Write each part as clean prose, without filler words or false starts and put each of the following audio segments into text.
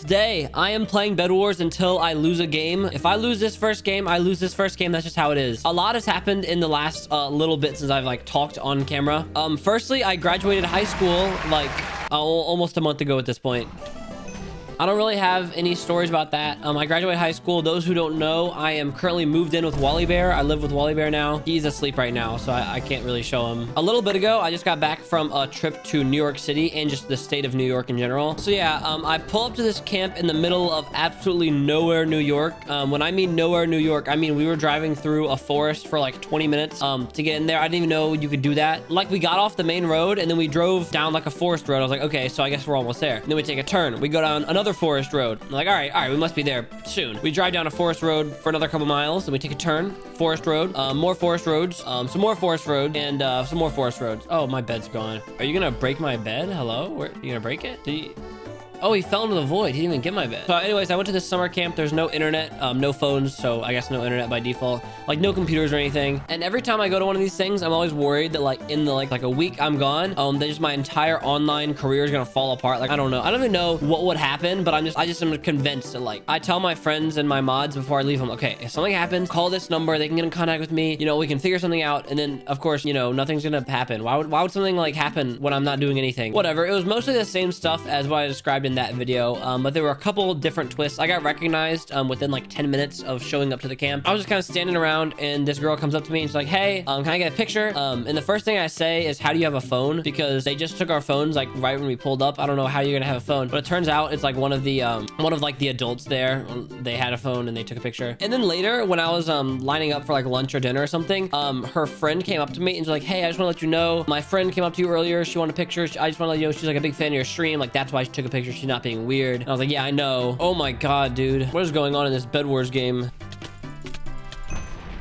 Today, I am playing Bedwars until I lose a game. If I lose this first game, I lose this first game. That's just how it is. A lot has happened in the last little bit since I've like talked on camera. Firstly, I graduated high school like almost a month ago at this point. I don't really have any stories about that. I graduated high school. Those who don't know, I am currently moved in with Wally Bear. I live with Wally Bear now. He's asleep right now, so I can't really show him. A little bit ago, I just got back from a trip to New York City and just the state of New York in general. So yeah, I pull up to this camp in the middle of absolutely nowhere, New York. When I mean nowhere, New York, I mean we were driving through a forest for like 20 minutes to get in there. I didn't even know you could do that. Like we got off the main road and then we drove down like a forest road. I was like, okay, so I guess we're almost there. And then we take a turn. We go down another forest road. I'm like, all right, we must be there soon. We drive down a forest road for another couple miles, then we take a turn, forest road, more forest roads, some more forest road, and some more forest roads. Oh, my bed's gone. Are you gonna break my bed? Hello? Where, you gonna break it? Oh, he fell into the void. He didn't even get my bed. So anyways, I went to this summer camp. There's no internet, no phones. So I guess no internet by default, like no computers or anything. And every time I go to one of these things, I'm always worried that like in the like a week I'm gone, that just my entire online career is gonna fall apart. Like, I don't know. I don't even know what would happen, but I just am convinced that like, I tell my friends and my mods before I leave them, okay, if something happens, call this number. They can get in contact with me. You know, we can figure something out. And then of course, you know, nothing's gonna happen. Why would something like happen when I'm not doing anything? Whatever. It was mostly the same stuff as what I described in that video. But there were a couple different twists. I got recognized within like 10 minutes of showing up to the camp. I was just kind of standing around and this girl comes up to me and she's like, hey, can I get a picture? And the first thing I say is, how do you have a phone? Because they just took our phones like right when we pulled up. I don't know how you're gonna have a phone, but it turns out it's like one of the adults there. They had a phone and they took a picture. And then later when I was lining up for like lunch or dinner or something, her friend came up to me and she's like, hey, I just want to let you know, my friend came up to you earlier. She wanted a picture. I just want to let you know she's like a big fan of your stream. Like that's why she took a picture. She's not being weird. And I was like, yeah, I know. Oh my god, dude. What is going on in this Bedwars game?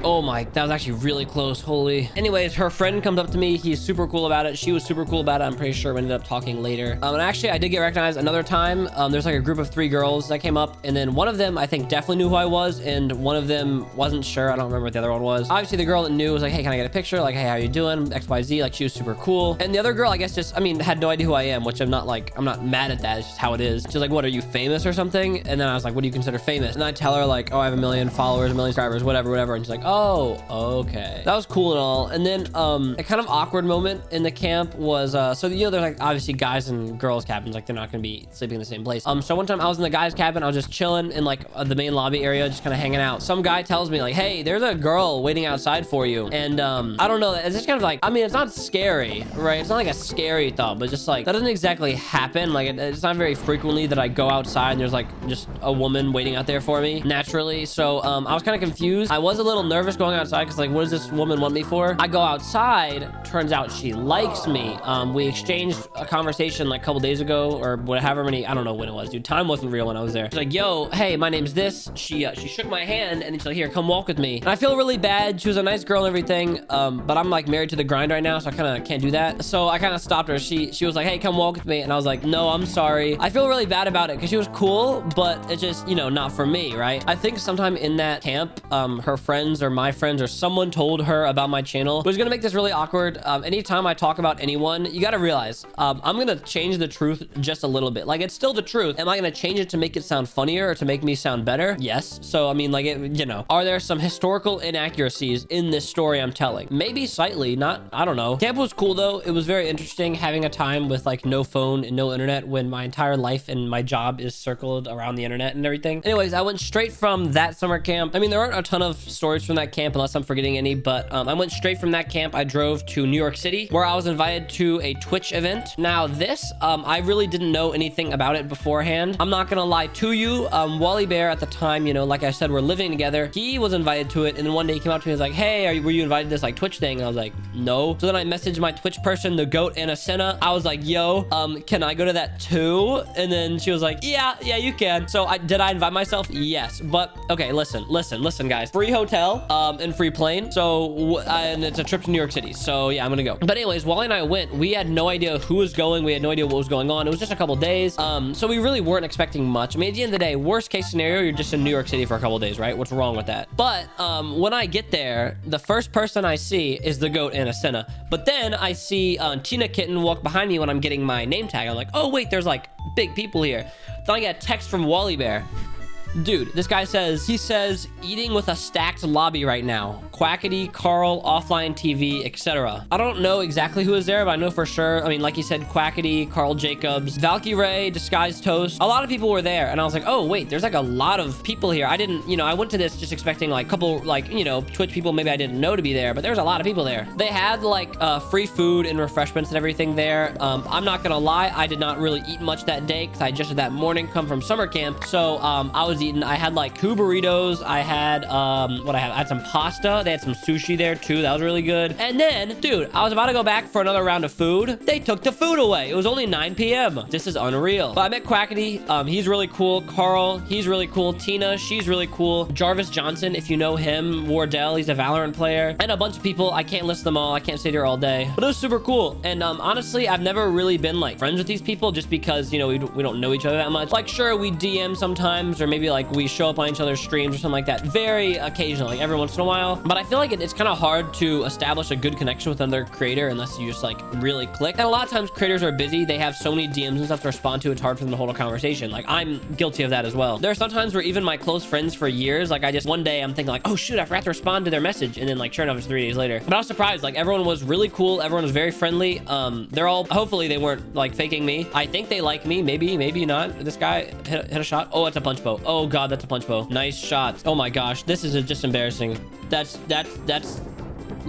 Oh my, that was actually really close. Holy. Anyways, her friend comes up to me. He's super cool about it. She was super cool about it. I'm pretty sure we ended up talking later. And actually, I did get recognized another time. There's like a group of 3 girls that came up, and then one of them, I think, definitely knew who I was, and one of them wasn't sure. I don't remember what the other one was. Obviously, the girl that knew was like, hey, can I get a picture? Like, hey, how you doing? XYZ. Like, she was super cool. And the other girl, I guess, just, I mean, had no idea who I am, which I'm not mad at that. It's just how it is. She's like, what, are you famous or something? And then I was like, what do you consider famous? And I tell her like, oh, I have 1 million followers, 1 million subscribers, whatever. And she's like, oh, okay, that was cool and all. And then a kind of awkward moment in the camp was so you know, there's like obviously guys and girls cabins, like they're not gonna be sleeping in the same place. So one time I was in the guys cabin, I was just chilling in like the main lobby area, just kind of hanging out. Some guy tells me like, hey, there's a girl waiting outside for you. And I don't know, it's just kind of like, I mean, it's not scary, right? It's not like a scary thought, but just like that doesn't exactly happen. Like it's not very frequently that I go outside and there's like just a woman waiting out there for me naturally. So I was kind of confused. I was a little nervous going outside because like, what does this woman want me for? I go outside, turns out she likes me. We exchanged a conversation like a couple days ago or whatever many, I don't know when it was, dude. Time wasn't real when I was there. She's like, yo, hey, my name's this. She shook my hand and she's like, here, come walk with me. And I feel really bad. She was a nice girl and everything, but I'm like married to the grind right now, so I kind of can't do that. So I kind of stopped her. She was like, hey, come walk with me. And I was like, no, I'm sorry. I feel really bad about it because she was cool, but it's just, you know, not for me, right? I think sometime in that camp, her friends or my friends or someone told her about my channel, which is gonna make this really awkward. Anytime I talk about anyone, you gotta realize I'm gonna change the truth just a little bit. Like, it's still the truth. Am I gonna change it to make it sound funnier or to make me sound better? Yes. So I mean, like, you know, are there some historical inaccuracies in this story I'm telling? Maybe slightly, not, I don't know. Camp was cool though. It was very interesting having a time with like no phone and no internet when my entire life and my job is circled around the internet and everything. Anyways, I went straight from that summer camp. I mean, there aren't a ton of stories from that camp unless I'm forgetting any, but I went straight from that camp. I drove to New York City where I was invited to a Twitch event. Now this, I really didn't know anything about it beforehand. I'm not gonna lie to you. Wally Bear at the time, you know, like I said, we're living together. He was invited to it, and then one day he came up to me and was like, hey, were you invited to this like Twitch thing? And I was like, no. So then I messaged my Twitch person, the goat Anna Senna. I was like, yo, can I go to that too? And then she was like, yeah, you can. So did I invite myself? Yes. But okay, listen, guys. Free hotel and free plane. So and it's a trip to New York City. So yeah, I'm gonna go. But anyways, Wally and I went. We had no idea who was going. We had no idea what was going on. It was just a couple days. So we really weren't expecting much. I mean, at the end of the day, worst case scenario, you're just in New York City for a couple days, right? What's wrong with that? But when I get there, the first person I see is the goat Anna Senna. But then I see Tina Kitten walk behind me when I'm getting my name tag. I'm like, oh wait, there's like big people here. Then I get a text from Wally Bear. Dude, this guy says, he says, eating with a stacked lobby right now. Quackity, Carl, offline TV, etc. I don't know exactly who is there, but I know for sure. I mean, like he said, Quackity, Carl Jacobs, Valky Ray, Disguised Toast. A lot of people were there. And I was like, oh, wait, there's like a lot of people here. I didn't, I went to this just expecting like a couple, like, Twitch people maybe I didn't know to be there, but there's a lot of people there. They had like free food and refreshments and everything there. I'm not gonna lie, I did not really eat much that day because I just that morning come from summer camp. So I was eating, I had like 2 burritos. I had, I had some pasta. They had some sushi there too. That was really good. And then, dude, I was about to go back for another round of food. They took the food away. It was only 9 p.m. This is unreal. But I met Quackity. He's really cool. Carl, he's really cool. Tina, she's really cool. Jarvis Johnson, if you know him. Wardell, he's a Valorant player. And a bunch of people. I can't list them all. I can't sit here all day. But it was super cool. And honestly, I've never really been like friends with these people just because, we don't know each other that much. Like, sure, we DM sometimes, or maybe like we show up on each other's streams or something like that. Very occasionally, like every once in a while. But I feel like it's kind of hard to establish a good connection with another creator unless you just like really click. And a lot of times creators are busy. They have so many DMs and stuff to respond to. It's hard for them to hold a conversation. Like, I'm guilty of that as well. There are some times where even my close friends for years, like one day I'm thinking like, oh shoot, I forgot to respond to their message. And then like, sure enough, it's 3 days later. But I was surprised. Like, everyone was really cool. Everyone was very friendly. They're all, hopefully they weren't like faking me. I think they like me. Maybe not. This guy hit a shot. Oh, it's a punch bow. Oh God, that's a punch bow. Nice shots. Oh my gosh, this is just embarrassing.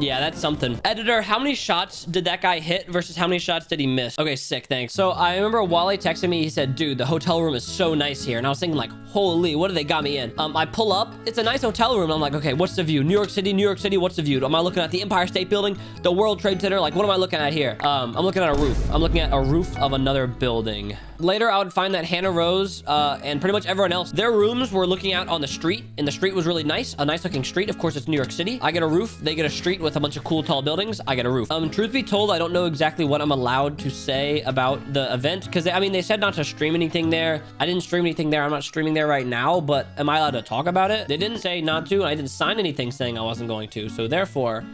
Yeah, that's something. Editor, how many shots did that guy hit versus how many shots did he miss? Okay, sick, thanks. So I remember Wally texting me. He said, dude, the hotel room is so nice here. And I was thinking like, holy, what do they got me in? I pull up. It's a nice hotel room. I'm like, okay, what's the view? New York City, what's the view? Am I looking at the Empire State Building, the World Trade Center? Like, what am I looking at here? I'm looking at a roof. I'm looking at a roof of another building. Later, I would find that Hannah Rose and pretty much everyone else, their rooms were looking out on the street, and the street was really nice. A nice looking street. Of course, it's New York City. I get a roof. They get a street with a bunch of cool, tall buildings. I get a roof. Truth be told, I don't know exactly what I'm allowed to say about the event because, I mean, they said not to stream anything there. I didn't stream anything there. I'm not streaming there right now, but am I allowed to talk about it? They didn't say not to, and I didn't sign anything saying I wasn't going to, so therefore,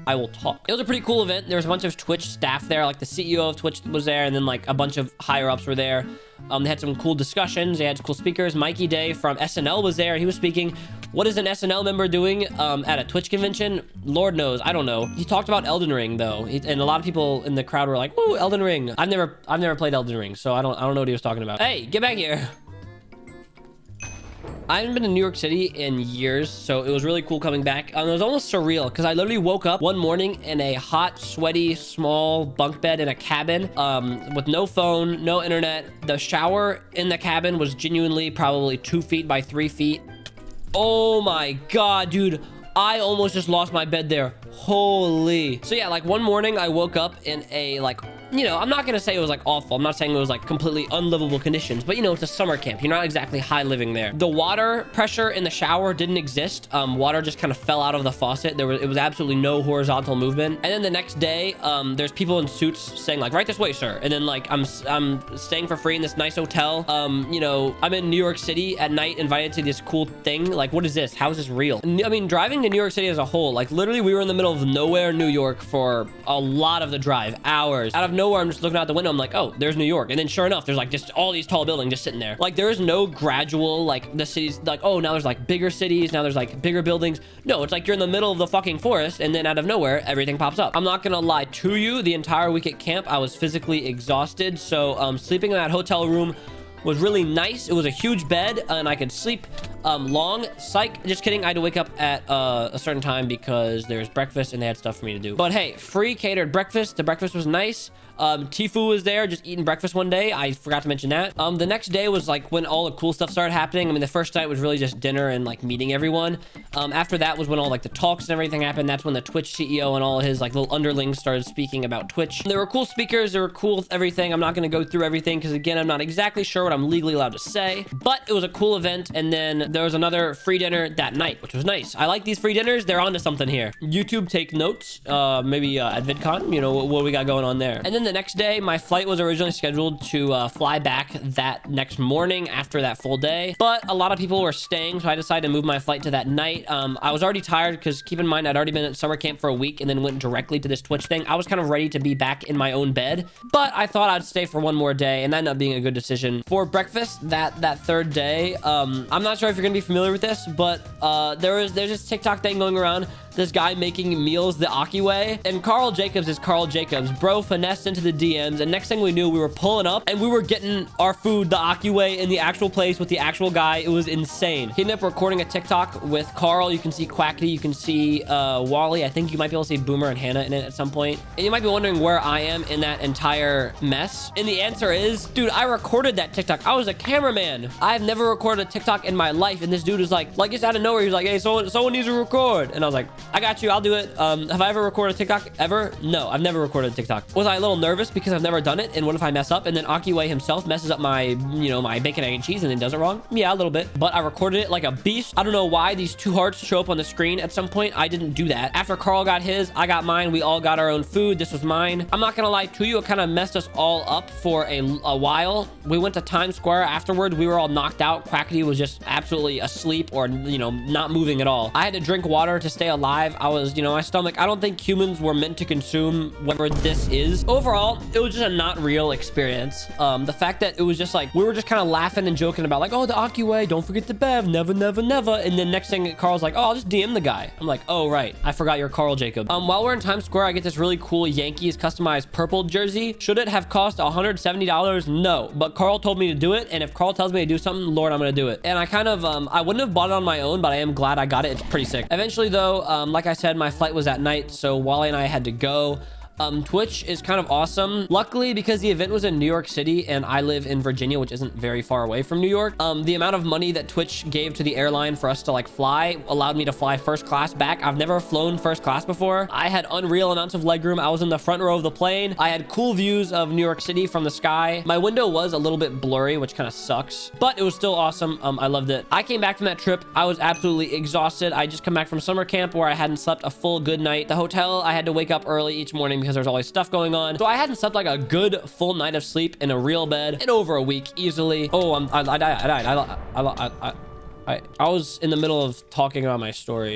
I will talk. It was a pretty cool event. There was a bunch of Twitch staff there, like the CEO of Twitch was there, and then like a bunch of higher ups were there. They had some cool discussions. They had cool speakers. Mikey Day from SNL was there, and he was speaking. What is an SNL member doing at a Twitch convention? Lord knows. I don't know. He talked about Elden Ring though, and a lot of people in the crowd were like, "Ooh, Elden Ring." I've never played Elden Ring, so I don't know what he was talking about. Hey, get back here. I haven't been to New York City in years, so it was really cool coming back. It was almost surreal because I literally woke up one morning in a hot, sweaty, small bunk bed in a cabin with no phone, no internet. The shower in the cabin was genuinely probably 2 feet by 3 feet. Oh my God, dude. I almost just lost my bed there. Holy. So yeah, like one morning I woke up in a like, I'm not gonna say it was like awful. I'm not saying it was like completely unlivable conditions, but it's a summer camp. You're not exactly high living there. The water pressure in the shower didn't exist. Water just kind of fell out of the faucet. It was absolutely no horizontal movement. And then the next day, there's people in suits saying like, right this way, sir. And then like, I'm staying for free in this nice hotel. I'm in New York City at night, invited to this cool thing. Like, what is this? How is this real? I mean, driving to New York City as a whole, like literally we were in the middle of nowhere, New York for a lot of the drive, hours. Out of nowhere, I'm just looking out the window. I'm like, oh, there's New York. And then sure enough, there's like just all these tall buildings just sitting there. Like there is no gradual, like the cities, like, oh, now there's like bigger cities. Now there's like bigger buildings. No, it's like you're in the middle of the fucking forest. And then out of nowhere, everything pops up. I'm not going to lie to you. The entire week at camp, I was physically exhausted. So sleeping in that hotel room was really nice. It was a huge bed and I could sleep long. Psych, just kidding. I had to wake up at a certain time because there's breakfast and they had stuff for me to do. But hey, free catered breakfast. The breakfast was nice. Tifu was there just eating breakfast one day. I forgot to mention that. The next day was like when all the cool stuff started happening. I mean, the first night was really just dinner and like meeting everyone. After that was when all like the talks and everything happened. That's when the Twitch CEO and all his like little underlings started speaking about Twitch. There were cool speakers. There were cool everything. I'm not going to go through everything because again, I'm not exactly sure what I'm legally allowed to say, but it was a cool event. And then there was another free dinner that night, which was nice. I like these free dinners. They're onto something here. YouTube take notes, maybe at VidCon, what we got going on there. And then the the next day. My flight was originally scheduled to fly back that next morning after that full day, but a lot of people were staying, so I decided to move my flight to that night. I was already tired because keep in mind, I'd already been at summer camp for a week and then went directly to this Twitch thing. I was kind of ready to be back in my own bed, but I thought I'd stay for one more day, and that ended up being a good decision. For breakfast that third day, I'm not sure if you're gonna be familiar with this, but there's this TikTok thing going around, this guy making meals the Aki way, and Carl Jacobs is Carl Jacobs. Bro finessed into the DMs, and next thing we knew, we were pulling up and we were getting our food the Aki way in the actual place with the actual guy. It was insane. He ended up recording a TikTok with Carl. You can see Quackity, you can see Wally. I think you might be able to see Boomer and Hannah in it at some point. And you might be wondering where I am in that entire mess, and the answer is, dude, I recorded that TikTok. I was a cameraman. I've never recorded a TikTok in my life, and this dude is like it's out of nowhere. He's like, hey, someone needs to record, and I was like, I got you, I'll do it. Have I ever recorded a TikTok ever? No, I've never recorded a TikTok. Was I a little nervous because I've never done it, and what if I mess up and then Akiway himself messes up my, my bacon, egg, and cheese and then does it wrong? Yeah, a little bit, but I recorded it like a beast. I don't know why these two hearts show up on the screen at some point. I didn't do that. After Carl got his, I got mine. We all got our own food. This was mine. I'm not gonna lie to you, it kind of messed us all up for a while. We went to Times Square afterwards. We were all knocked out. Quackity was just absolutely asleep or, not moving at all. I had to drink water to stay alive. I was, my stomach, I don't think humans were meant to consume whatever this is. Overall, it was just a not real experience. The fact that it was just like, we were just kind of laughing and joking about like, oh, the Aki way, don't forget the Bev, never, never, never. And then next thing, Carl's like, oh, I'll just DM the guy. I'm like, oh, right. I forgot you're Carl Jacob. While we're in Times Square, I get this really cool Yankees customized purple jersey. Should it have cost $170? No, but Carl told me to do it. And if Carl tells me to do something, Lord, I'm going to do it. And I kind of, I wouldn't have bought it on my own, but I am glad I got it. It's pretty sick. Eventually though, like I said, my flight was at night, so Wally and I had to go. Twitch is kind of awesome. Luckily, because the event was in New York City and I live in Virginia, which isn't very far away from New York, the amount of money that Twitch gave to the airline for us to like fly allowed me to fly first class back. I've never flown first class before. I had unreal amounts of legroom. I was in the front row of the plane. I had cool views of New York City from the sky. My window was a little bit blurry, which kind of sucks, but it was still awesome. I loved it. I came back from that trip. I was absolutely exhausted. I just come back from summer camp where I hadn't slept a full good night. The hotel, I had to wake up early each morning because there's always stuff going on. So I hadn't slept like a good full night of sleep in a real bed in over a week easily. Oh, I died. I was in the middle of talking about my story.